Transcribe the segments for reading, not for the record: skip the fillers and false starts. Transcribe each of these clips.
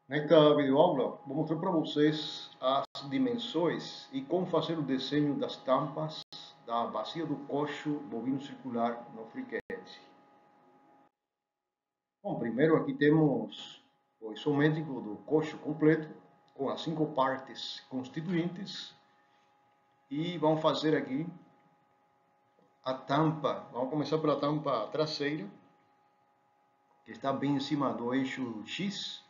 Nesta videoaula, vou mostrar para vocês as dimensões e como fazer o desenho das tampas da bacia do coxo bovino circular no friquense. Bom, primeiro aqui temos o isométrico do coxo completo, com as 5 partes constituintes. E vamos fazer aqui a tampa. Vamos começar pela tampa traseira, que está bem em cima do eixo X.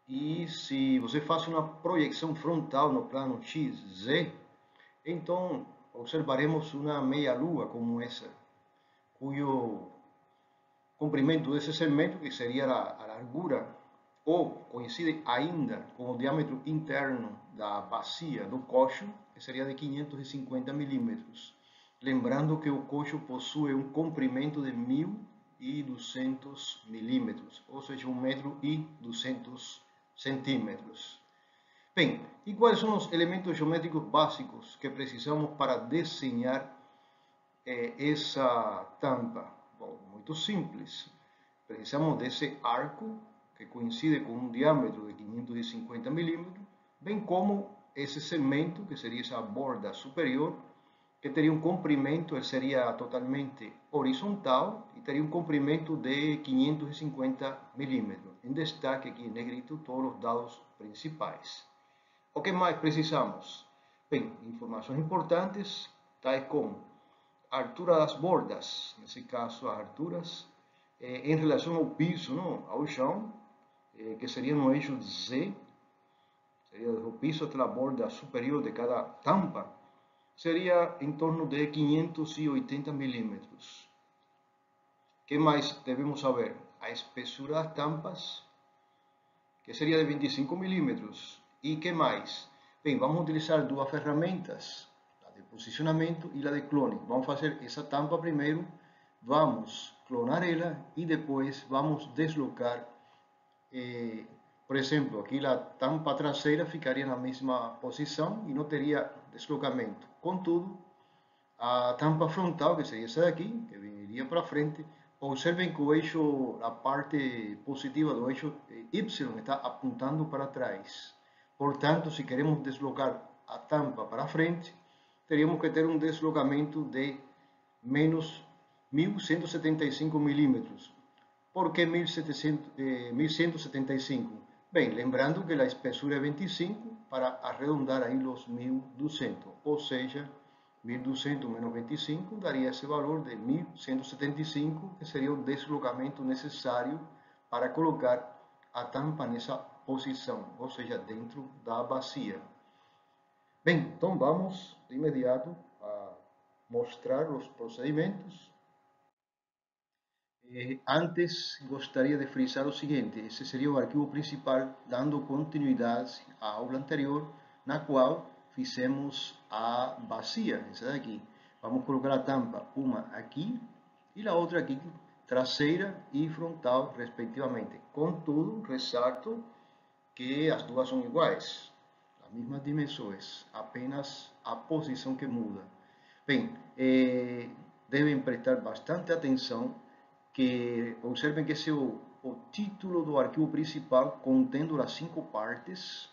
E se você faz uma projeção frontal no plano XZ, então observaremos uma meia-lua como essa, cujo comprimento desse segmento, que seria a largura, ou coincide ainda com o diâmetro interno da bacia do coxo, que seria de 550 milímetros. Lembrando que o coxo possui um comprimento de 1.200 milímetros, ou seja, 1,2 centímetros. Bem, e quais são os elementos geométricos básicos que precisamos para desenhar essa tampa? Bom, muito simples. Precisamos desse arco, que coincide com um diâmetro de 550 milímetros, bem como esse segmento, que seria essa borda superior, que teria um comprimento, ele seria totalmente horizontal e teria um comprimento de 550 milímetros. Em destaque aqui em negrito todos os dados principais. O que mais precisamos? Bem, informações importantes, tais como a altura das bordas, nesse caso as alturas, em relação ao piso, não? Ao chão, que seria no eixo Z, seria o piso até a borda superior de cada tampa, seria em torno de 580 milímetros. O que mais devemos saber? A espessura das tampas, que seria de 25 milímetros. E que mais? Bem, vamos utilizar duas ferramentas, a de posicionamento e a de clone. Vamos fazer essa tampa primeiro, vamos clonar ela e depois vamos deslocar. Por exemplo, aqui a tampa traseira ficaria na mesma posição e não teria deslocamento. Contudo, a tampa frontal, que seria essa daqui, que viria para frente, observem que o eixo, a parte positiva do eixo Y está apontando para trás. Portanto, se queremos deslocar a tampa para frente, teríamos que ter um deslocamento de menos 1.175 milímetros. Por que 1.175? Bem, lembrando que a espessura é 25, para arredondar aí os 1.200, ou seja, 1.200 menos 25 daria esse valor de 1.175, que seria o deslocamento necessário para colocar a tampa nessa posição, ou seja, dentro da bacia. Bem, então vamos de imediato a mostrar os procedimentos. Antes, gostaria de frisar o seguinte: esse seria o arquivo principal, dando continuidade à aula anterior, na qual fizemos a bacia, essa daqui. Vamos colocar a tampa, uma aqui e a outra aqui, traseira e frontal, respectivamente. Contudo, ressalto que as duas são iguais, as mesmas dimensões, apenas a posição que muda. Bem, devem prestar bastante atenção, que observem que esse é o título do arquivo principal, contendo as 5 partes.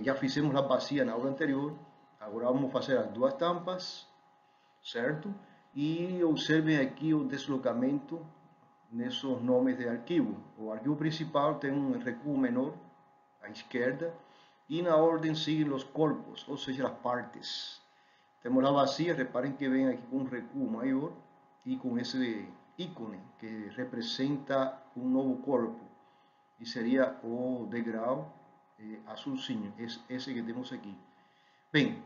Já fizemos a bacia na aula anterior, agora vamos fazer as duas tampas, certo? E observem aqui o deslocamento nesses nomes de arquivo. O arquivo principal tem um recuo menor à esquerda e na ordem seguem os corpos, ou seja, as partes. Temos a bacia, reparem que vem aqui com um recuo maior e com esse ícone que representa um novo corpo, e seria o degrau azulzinho, esse que temos aqui. Bem,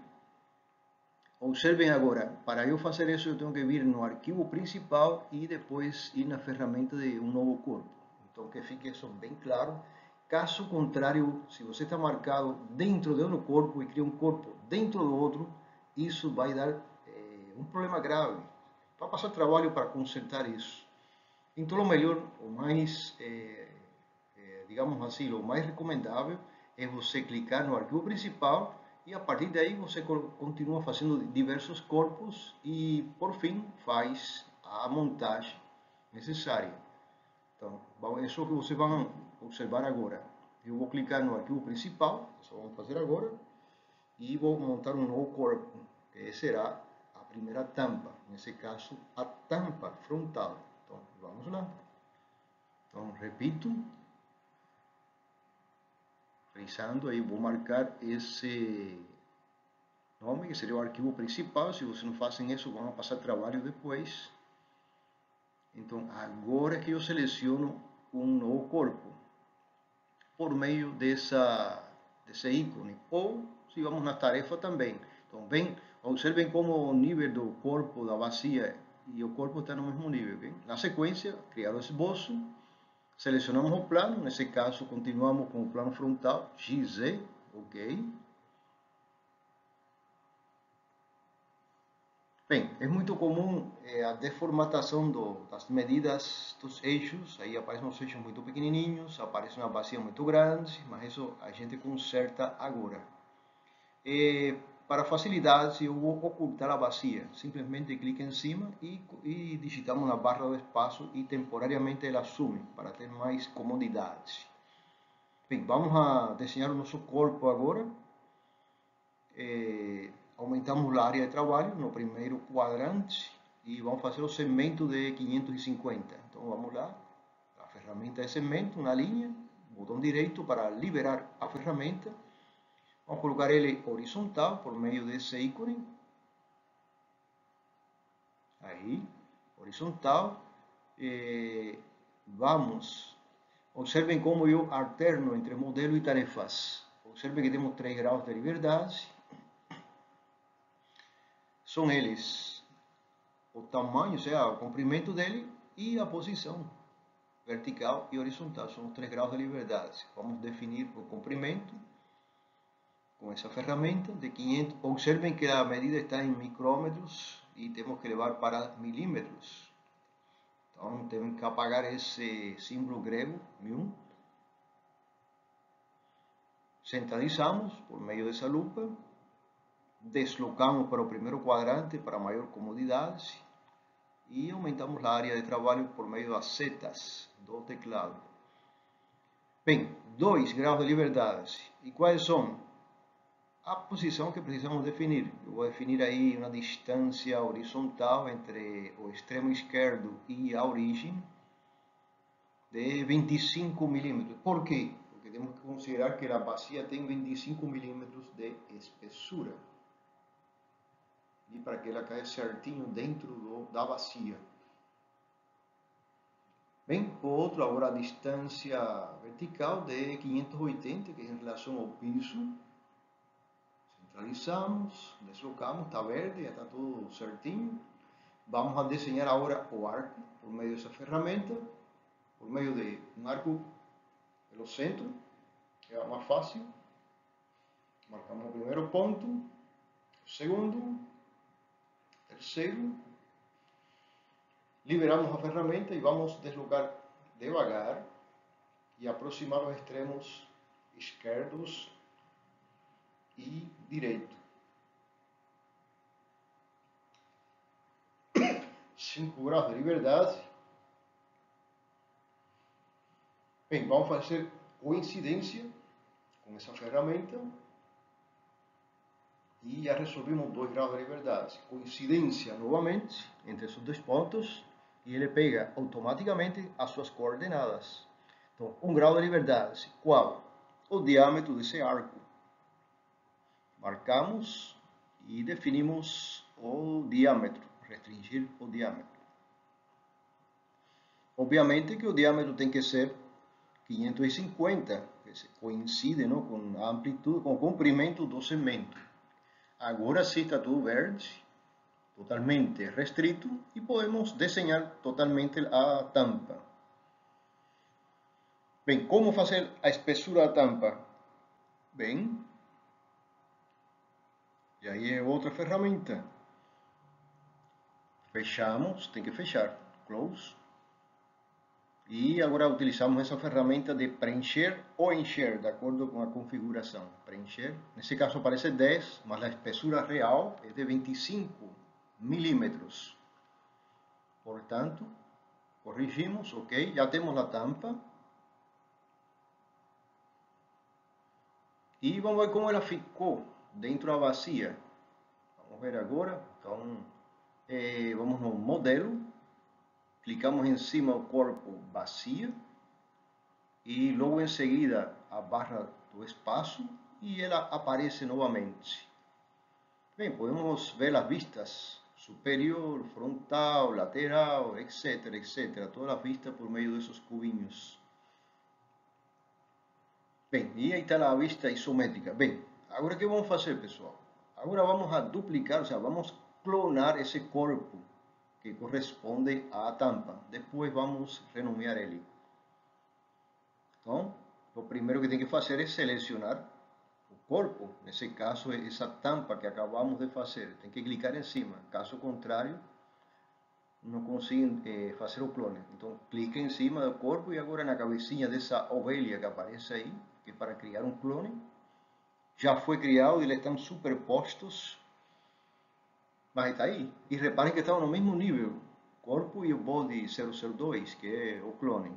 observem agora, para eu fazer isso eu tenho que vir no arquivo principal e depois ir na ferramenta de um novo corpo. Então que fique isso bem claro. Caso contrário, se você está marcado dentro de um corpo e cria um corpo dentro do outro, isso vai dar um problema grave. Vai passar trabalho para consertar isso. Então, o melhor, o mais, digamos assim, o mais recomendável é você clicar no arquivo principal e a partir daí você continua fazendo diversos corpos e, por fim, faz a montagem necessária. Então, isso é o que vocês vão observar agora. eu vou clicar no arquivo principal, isso vamos fazer agora, e vou montar um novo corpo, que será a primeira tampa, nesse caso a tampa frontal. Então vamos lá. Então repito, frisando aí, vou marcar esse nome, que seria o arquivo principal. Se vocês não fazem isso, vão passar trabalho depois. Então agora que eu seleciono um novo corpo, por meio desse ícone, ou se vamos na tarefa também. Então, observem como o nível do corpo da bacia e o corpo está no mesmo nível. Bem? Na sequência, criar o esboço, selecionamos o plano, nesse caso continuamos com o plano frontal, XZ, ok. Bem, é muito comum a deformatação das medidas dos eixos, aí aparecem os eixos muito pequenininhos, aparece uma bacia muito grande, mas isso a gente conserta agora. Para facilidade, eu vou ocultar a bacia, simplesmente clique em cima e digitamos na barra do espaço e temporariamente ela some, para ter mais comodidade. Bem, vamos a desenhar o nosso corpo agora. Aumentamos a área de trabalho no primeiro quadrante e vamos fazer o segmento de 550. Então vamos lá, a ferramenta de segmento, na linha, botão direito para liberar a ferramenta. Vamos colocar ele horizontal por meio desse ícone. Aí, horizontal. Observem como eu alterno entre modelo e tarefas. Observem que temos 3 graus de liberdade. São eles o tamanho, ou seja, o comprimento dele e a posição vertical e horizontal. São os 3 graus de liberdade. Vamos definir o comprimento com essa ferramenta de 500. Observem que a medida está em micrômetros e temos que levar para milímetros. Então temos que apagar esse símbolo grego, μ. Centralizamos por meio dessa lupa. Deslocamos para o primeiro quadrante para maior comodidade e aumentamos a área de trabalho por meio das setas do teclado. Bem, 2 graus de liberdade. E quais são? A posição que precisamos definir. Eu vou definir aí uma distância horizontal entre o extremo esquerdo e a origem de 25 milímetros. Por quê? Porque temos que considerar que a bacia tem 25 milímetros de espessura. E para que ela caia certinho dentro da bacia. Bem, o outro agora a distância vertical de 580, que é em relação ao piso. Centralizamos, deslocamos, está verde, já está tudo certinho. Vamos a desenhar agora o arco por meio dessa ferramenta, por meio de um arco pelo centro, que é mais fácil. Marcamos o primeiro ponto, o segundo, terceiro, liberamos a ferramenta e vamos deslocar devagar e aproximar os extremos esquerdos e direito. 5 graus de liberdade. Bem, vamos fazer coincidência com essa ferramenta. E já resolvemos 2 graus de liberdade. Coincidência novamente entre esses 2 pontos e ele pega automaticamente as suas coordenadas. Então, 1 grau de liberdade. Qual? O diâmetro desse arco. Marcamos e definimos o diâmetro. Restringir o diâmetro. Obviamente que o diâmetro tem que ser 550, que coincide, não, com a amplitude, com o comprimento do segmento. Agora sim está tudo verde, totalmente restrito, e podemos desenhar totalmente a tampa. Bem, como fazer a espessura da tampa? Bem, e aí é outra ferramenta. Fechamos, tem que fechar, close. E agora utilizamos essa ferramenta de preencher ou encher, de acordo com a configuração. Preencher, nesse caso aparece 10, mas a espessura real é de 25 milímetros. Portanto, corrigimos, ok, já temos a tampa. E vamos ver como ela ficou dentro da bacia. Vamos ver agora. Então, vamos no modelo, clicamos em cima do corpo bacia e logo em seguida a barra do espaço e ela aparece novamente. Bem, podemos ver as vistas superior, frontal, lateral, etc, etc. Todas as vistas por meio desses cubinhos. Bem, e aí está a vista isométrica. Bem, agora o que vamos fazer, pessoal? Agora vamos a duplicar, ou seja, vamos clonar esse corpo que corresponde à tampa. Depois vamos renomear ele. Então, o primeiro que tem que fazer é selecionar o corpo, nesse caso, essa tampa que acabamos de fazer. Tem que clicar em cima, caso contrário, não consigam fazer o clone. Então, clique em cima do corpo e agora na cabecinha dessa ovelha que aparece aí, que é para criar um clone, já foi criado e eles estão superpostos, mas está aí. E reparem que estão no mesmo nível, corpo e o body 002, que é o clone.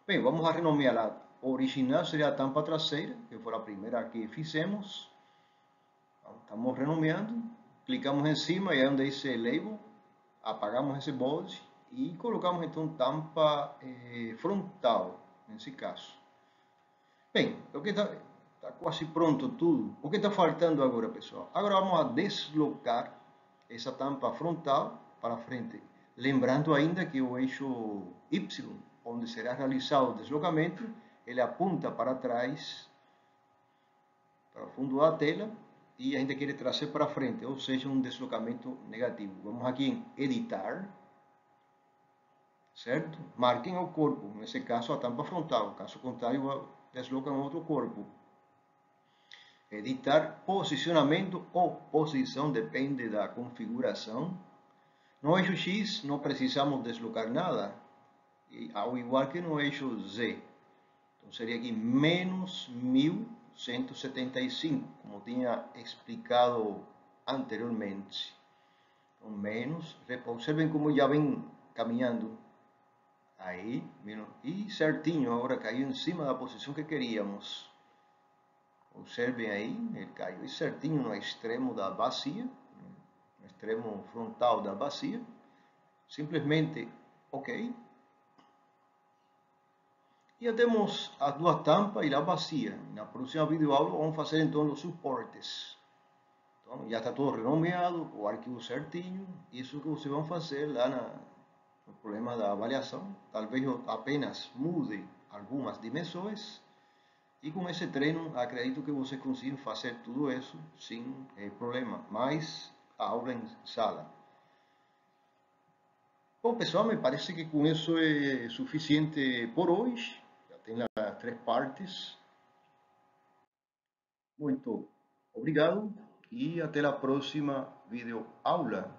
Bem, vamos a renomeá-la. Original seria a tampa traseira, que foi a primeira que fizemos. Estamos renomeando, clicamos em cima e é onde diz label, apagamos esse body e colocamos então tampa frontal, nesse caso. Bem, o que está quase pronto tudo. O que está faltando agora, pessoal? Agora vamos a deslocar essa tampa frontal para frente. Lembrando ainda que o eixo Y, onde será realizado o deslocamento, ele aponta para trás, para o fundo da tela, e a gente quer trazer para frente, ou seja, um deslocamento negativo. Vamos aqui em editar, certo? Marquem o corpo, nesse caso a tampa frontal, caso contrário deslocam outro corpo. Editar posicionamento ou posição, depende da configuração. No eixo X não precisamos deslocar nada, ao igual que no eixo Z. Então seria aqui menos 1175, como tinha explicado anteriormente. Então, menos, observem como já vem caminhando. Aí, e certinho, agora caiu em cima da posição que queríamos. Observem aí, ele caiu certinho no extremo da bacia, no extremo frontal da bacia. Simplesmente OK. E já temos as duas tampas e a bacia. Na próxima videoaula vamos fazer então os suportes. Então já está tudo renomeado, o arquivo certinho. Isso que vocês vão fazer lá no problema da avaliação. Talvez eu apenas mude algumas dimensões. E com esse treino, acredito que vocês consigam fazer tudo isso sem problema. Mais a aula em sala. Bom, pessoal, me parece que com isso é suficiente por hoje. Já tem as 3 partes. Muito obrigado e até a próxima videoaula.